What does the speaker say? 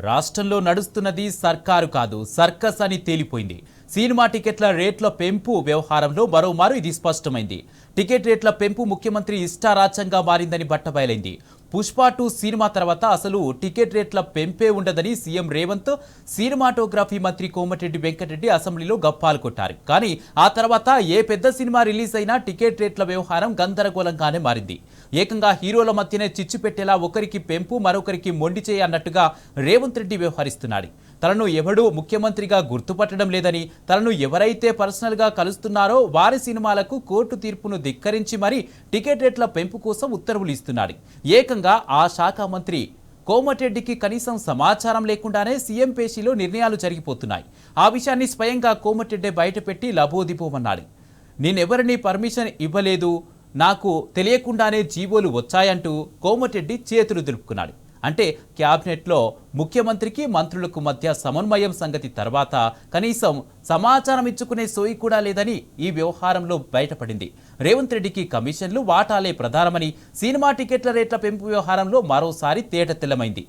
రాష్ట్రంలో నడుస్తున్నది సర్కారు కాదు సర్కస్ అని తేలిపోయింది. సినిమా టికెట్ల రేట్ల పెంపు వ్యవహారంలో మరోమారు ఇది స్పష్టమైంది. టికెట్ రేట్ల పెంపు ముఖ్యమంత్రి ఇష్టారాజ్యంగా మారిందని బట్టబయలైంది. పుష్ప 2 సినిమా తర్వాత అసలు టికెట్ రేట్ల పెంపే ఉండదని సీఎం రేవంత్, సినిమాటోగ్రఫీ మంత్రి కోమటిరెడ్డి వెంకటరెడ్డి అసెంబ్లీలో గప్పాలు కొట్టారు. కానీ ఆ తర్వాత ఏ పెద్ద సినిమా రిలీజ్ అయినా టికెట్ రేట్ల వ్యవహారం గందరగోళంగానే మారింది. ఏకంగా హీరోల మధ్యనే చిచ్చు పెట్టేలా ఒకరికి పెంపు మరొకరికి మొండి చేయి అన్నట్టుగా రేవంత్ రెడ్డి వ్యవహరిస్తున్నాడు. తనను ఎవడూ ముఖ్యమంత్రిగా గుర్తుపట్టడం లేదని, తనను ఎవరైతే పర్సనల్గా కలుస్తున్నారో వారి సినిమాలకు కోర్టు తీర్పును ధిక్కరించి మరీ టికెట్ రేట్ల పెంపు కోసం ఉత్తర్వులు ఇస్తున్నాడు. ఏకంగా ఆ శాఖ మంత్రి కోమటిరెడ్డికి కనీసం సమాచారం లేకుండానే సీఎం పేషీలో నిర్ణయాలు జరిగిపోతున్నాయి. ఆ విషయాన్ని స్వయంగా కోమటిరెడ్డి బయటపెట్టి లబోదిబోమన్నాడు. నేనెవరిని పర్మిషన్ ఇవ్వలేదు, నాకు తెలియకుండానే జీవోలు వచ్చాయంటూ కోమటిరెడ్డి చేతులు దులుపుకున్నాడు. అంటే క్యాబినెట్లో ముఖ్యమంత్రికి మంత్రులకు మధ్య సమన్వయం సంగతి తర్వాత కనీసం సమాచారం ఇచ్చుకునే సోయి కూడా లేదని ఈ వ్యవహారంలో బయటపడింది. రేవంత్ రెడ్డికి కమిషన్లు వాటాలే ప్రధానమని సినిమా టికెట్ల రేట్ల పెంపు వ్యవహారంలో మరోసారి తేటతెల్లమైంది.